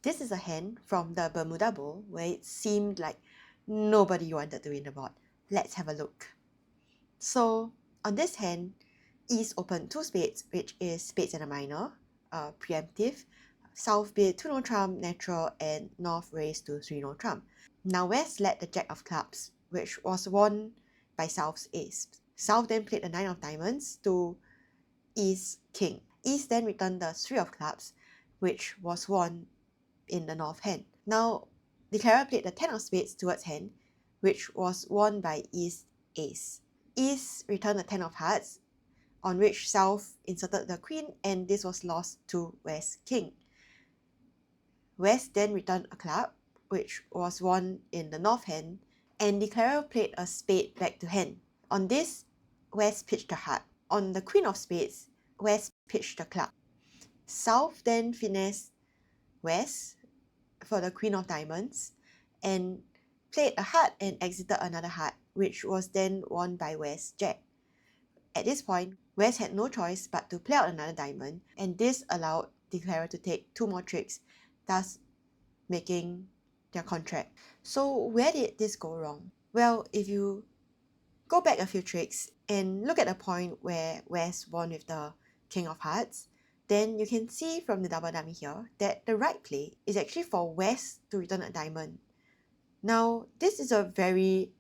This is a hand from the Bermuda bowl where it seemed like nobody wanted to win the board. Let's have a look. So on this hand, East opened 2 spades, which is spades and a minor, preemptive. South bid 2 no trump, natural, and North raised to 3 no trump. Now West led the Jack of clubs, which was won by South's ace. South then played the 9 of diamonds to East king. East then returned the 3 of clubs, which was won in the North hand. Now Declarer played the 10 of spades towards hand, which was won by East ace. East returned the 10 of hearts, on which South inserted the queen, and this was lost to West king. West then returned a club, which was won in the North hand, and Declarer played a spade back to hand. On this, West pitched a heart. On the queen of spades, West pitched a club. South then finessed West for the queen of diamonds and played a heart and exited another heart, which was then won by West Jack. At this point, West had no choice but to play out another diamond, and this allowed Declarer to take 2 more tricks, thus making their contract. So where did this go wrong? Well, if you go back a few tricks and look at the point where West won with the King of Hearts, then you can see from the double dummy here that the right play is actually for West to return a diamond. Now, this is a very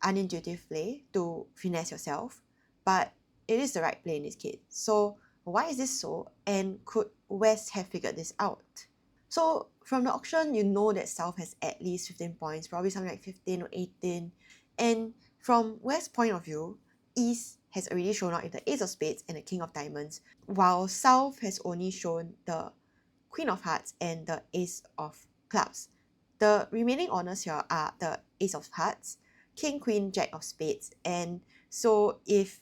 unintuitive play to finesse yourself, but it is the right play in this case. So why is this so, and could West have figured this out? So from the auction, you know that South has at least 15 points, probably something like 15 or 18. And from West's point of view, East has already shown up with the Ace of Spades and the King of Diamonds, while South has only shown the Queen of Hearts and the Ace of Clubs. The remaining honors here are the Ace of Hearts, King, Queen, Jack of Spades, and so if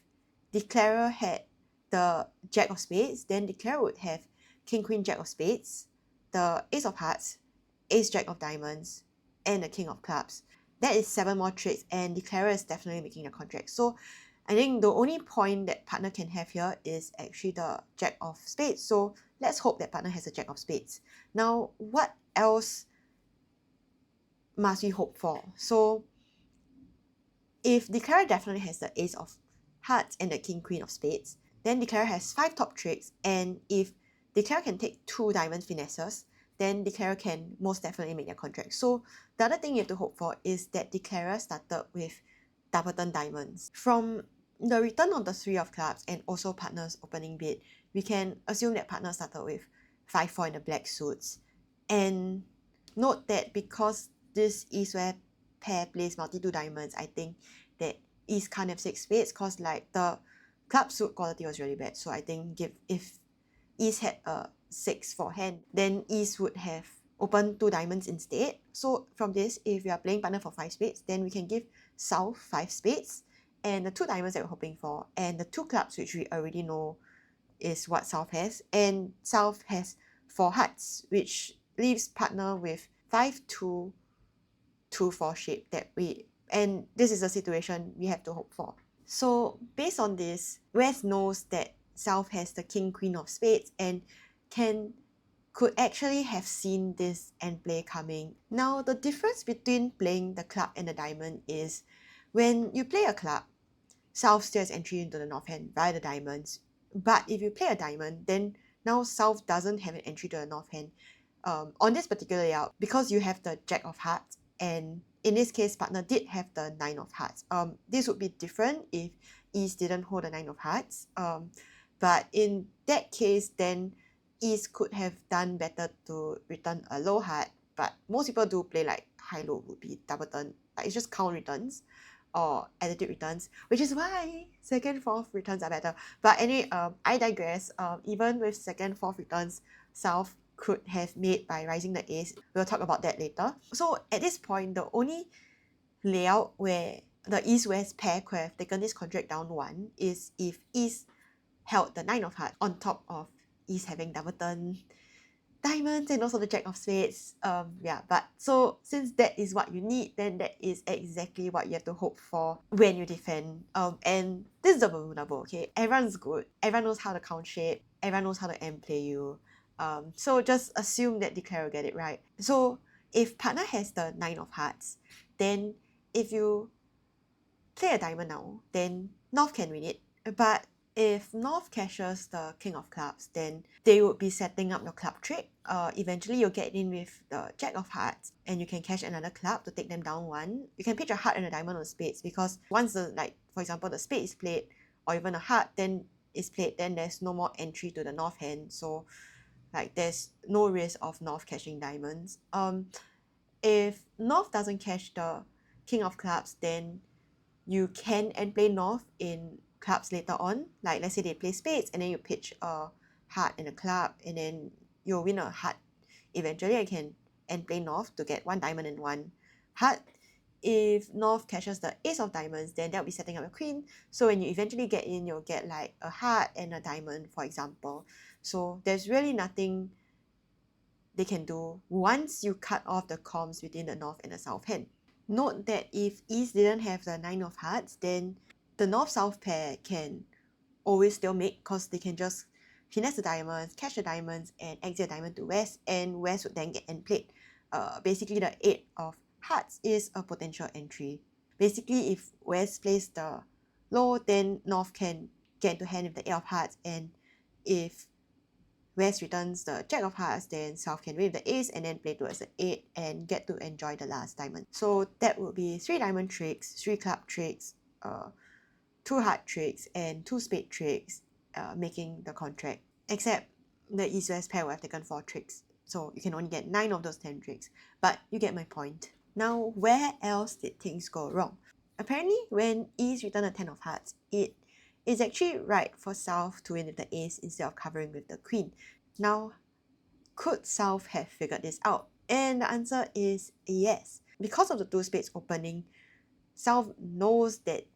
Declarer had the Jack of Spades, then Declarer would have King, Queen, Jack of Spades, the Ace of Hearts, Ace, Jack of Diamonds, and the King of Clubs. That is 7 more tricks, and Declarer is definitely making a contract. So I think the only point that partner can have here is actually the Jack of Spades. So let's hope that partner has a Jack of Spades. Now, what else must we hope for? So if Declarer definitely has the Ace of Hearts and the King, Queen of Spades, then Declarer has 5 top tricks, and if Declarer can take 2 diamond finesses, then Declarer can most definitely make their contract. So the other thing you have to hope for is that Declarer started with double turn diamonds. From the return of the 3 of clubs and also partner's opening bid, we can assume that partner started with 5-4 in the black suits. And note that because this East-West pair plays multi-2 diamonds, I think that East can't have 6 spades because like the club suit quality was really bad. So I think if East had a 6-4 hand, then East would have opened 2 diamonds instead. So from this, if we are playing partner for 5 spades, then we can give South 5 spades and the 2 diamonds that we're hoping for, and the 2 clubs, which we already know is what South has, and South has 4 hearts, which leaves partner with 5-2 2-4 shape that and this is a situation we have to hope for. So based on this, West knows that South has the King, Queen of Spades and could actually have seen this end play coming. Now, the difference between playing the club and the diamond is when you play a club, South still has entry into the North hand via the diamonds. But if you play a diamond, then now South doesn't have an entry to the North hand. On this particular layout, because you have the Jack of Hearts, and in this case, partner did have the 9 of Hearts. This would be different if East didn't hold the 9 of Hearts. But in that case, then East could have done better to return a low heart, but most people do play like high-low would be double turn. Like it's just count returns or attitude returns, which is why 2nd, 4th returns are better. But anyway, I digress. Even with 2nd, 4th returns, South could have made by rising the ace. We'll talk about that later. So at this point, the only layout where the East-West pair could have taken this contract down 1 is if East held the 9 of Hearts on top of East having double turn diamonds and also the Jack of Spades. Yeah, but so since that is what you need, then that is exactly what you have to hope for when you defend. And this is the Bermuda bowl, okay? Everyone's good. Everyone knows how to count shape. Everyone knows how to end play you. So just assume that declare will get it right. So if partner has the 9 of hearts, then if you play a diamond now, then North can win it. But if North cashes the King of Clubs, then they would be setting up your club trick. Eventually you'll get in with the Jack of Hearts and you can cash another club to take them down one. You can pitch a heart and a diamond on spades because once the, like, for example, the spade is played or even a heart then is played, then there's no more entry to the North hand. So like there's no risk of North cashing diamonds. If North doesn't cash the King of Clubs, then you can end play North in clubs later on. Like let's say they play spades and then you pitch a heart and a club and then you'll win a heart. Eventually I can end play North to get one diamond and one heart. If North cashes the ace of diamonds, then that'll be setting up a queen. So when you eventually get in, you'll get like a heart and a diamond, for example. So there's really nothing they can do once you cut off the comms between the North and the South hand. Note that if East didn't have the 9 of hearts, then the North-South pair can always still make because they can just finesse the diamonds, catch the diamonds, and exit a diamond to West, and West would then get end played. Basically, the 8 of hearts is a potential entry. Basically, if West plays the low, then North can get into hand with the 8 of hearts, and if West returns the Jack of Hearts, then South can wave the ace and then play towards the 8 and get to enjoy the last diamond. So that would be 3 diamond tricks, 3 club tricks, 2 heart tricks, and 2 spade tricks, making the contract. Except the East-West pair will have taken 4 tricks. So you can only get 9 of those 10 tricks. But you get my point. Now, where else did things go wrong? Apparently, when East returned a 10 of hearts, it is actually right for South to win with the ace instead of covering with the queen. Now, could South have figured this out? And the answer is yes. Because of the 2 spades opening, South knows that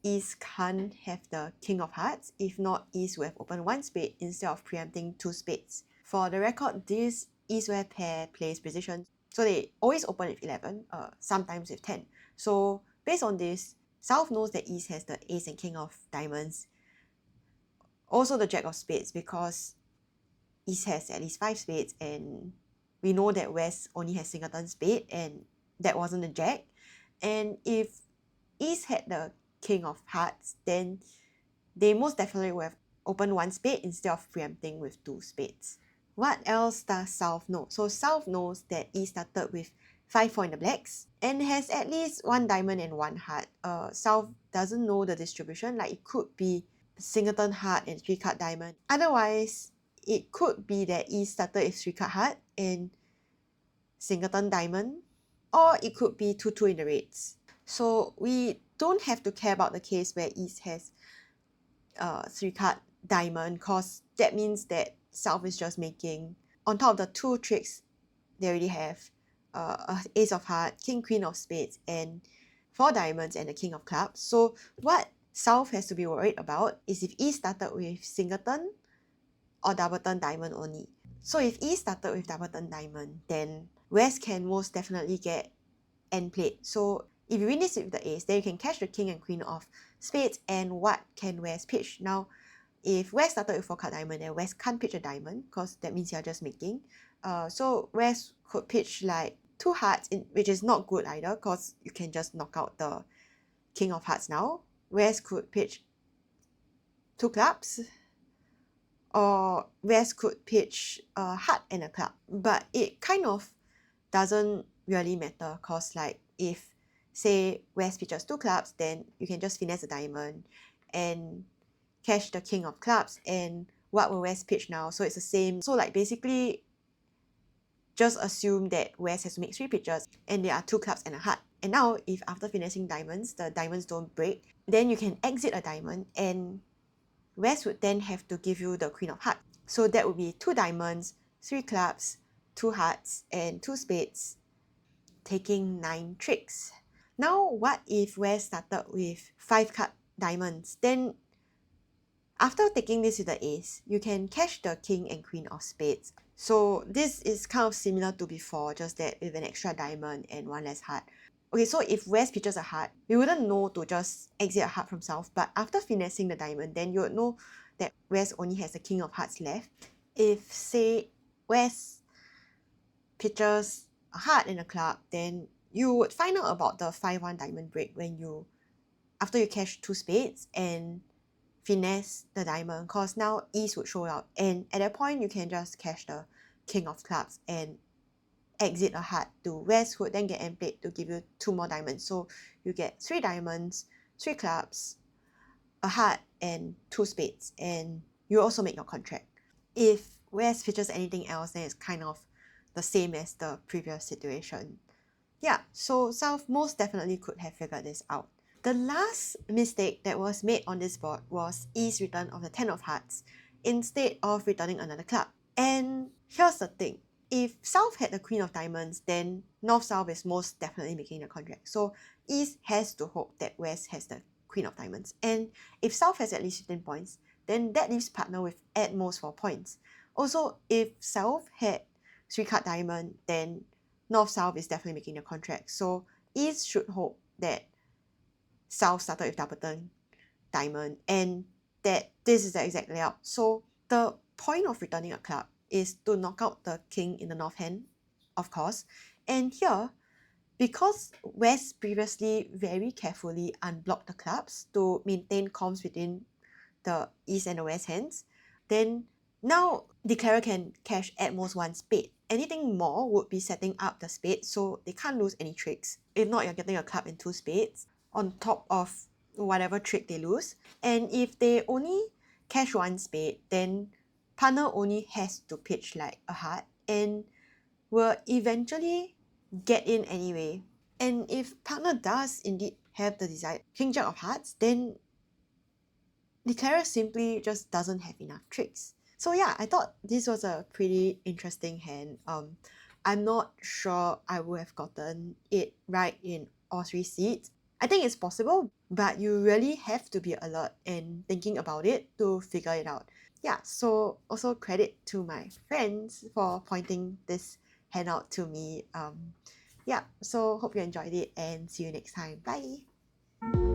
East can't have the King of Hearts. If not, East will have opened 1 spade instead of preempting 2 spades. For the record, this East-West pair plays precision, so they always open with 11, sometimes with 10. So based on this, South knows that East has the ace and king of diamonds, also the Jack of spades, because East has at least 5 spades and we know that West only has singleton spade and that wasn't a Jack. And if East had the King of Hearts, then they most definitely would have opened 1 spade instead of preempting with 2 spades. What else does South know? So South knows that East started with 5-4 in the blacks and has at least 1 diamond and 1 heart. South doesn't know the distribution, like it could be singleton heart and 3-card diamond. Otherwise, it could be that East started with 3-card heart and singleton diamond, or it could be 2-2 in the reds. So we don't have to care about the case where East has 3-card diamond, because that means that South is just making, on top of the 2 tricks they already have, a ace of heart, king, queen of spades, and 4 diamonds and a king of clubs. So what South has to be worried about is if East started with singleton or doubleton diamond only. So if East started with doubleton diamond, then West can most definitely get end played. So if you win this with the ace, then you can catch the king and queen of spades, and what can West pitch? Now, if West started with 4-card diamond, then West can't pitch a diamond, because that means you're just making. So West could pitch like 2 hearts, which is not good either, because you can just knock out the king of hearts now. West could pitch 2 clubs, or West could pitch a heart and a club. But it kind of doesn't really matter, because like if say West pitches 2 clubs, then you can just finesse a diamond and cash the king of clubs, and what will West pitch now? So it's the same. So like basically just assume that West has to make 3 pitches and there are 2 clubs and a heart. And now if after finessing diamonds, the diamonds don't break, then you can exit a diamond and West would then have to give you the queen of hearts. So that would be 2 diamonds, 3 clubs, 2 hearts, and 2 spades, taking 9 tricks. Now, what if West started with 5-card diamonds? Then, after taking this with the ace, you can cash the king and queen of spades. So this is kind of similar to before, just that with an extra diamond and 1 less heart. Okay, so if West pitches a heart, we wouldn't know to just exit a heart from South, but after finessing the diamond, then you would know that West only has the king of hearts left. If, say, Wes pitches a heart in a club, then you would find out about the 5-1 diamond break when you, after you cash 2 spades and finesse the diamond, cause now East would show up, and at that point you can just cash the king of clubs and exit a heart to West, would then get end played to give you 2 more diamonds. So you get 3 diamonds, 3 clubs, a heart, and 2 spades, and you also make your contract. If West features anything else, then it's kind of the same as the previous situation. Yeah, so South most definitely could have figured this out. The last mistake that was made on this board was East's return of the 10 of hearts instead of returning another club. And here's the thing, if South had the Queen of Diamonds, then North-South is most definitely making the contract. So East has to hope that West has the Queen of Diamonds. And if South has at least 15 points, then that leaves partner with at most 4 points. Also, if South had 3-card diamond, then North-South is definitely making the contract. So East should hope that South started with double turn diamond and that this is the exact layout. So the point of returning a club is to knock out the king in the north hand, of course. And here, because West previously very carefully unblocked the clubs to maintain comms between the east and the west hands, then now Declarer can cash at most 1 spade. Anything more would be setting up the spade, so they can't lose any tricks. If not, you're getting a club and 2 spades on top of whatever trick they lose. And if they only cash 1 spade, then partner only has to pitch like a heart and will eventually get in anyway. And if partner does indeed have the desired King Jack of Hearts, then Declarer simply just doesn't have enough tricks. So yeah, I thought this was a pretty interesting hand. I'm not sure I would have gotten it right in all 3 seeds. I think it's possible, but you really have to be alert and thinking about it to figure it out. Yeah, so also credit to my friends for pointing this hand out to me. Yeah, so hope you enjoyed it and see you next time. Bye!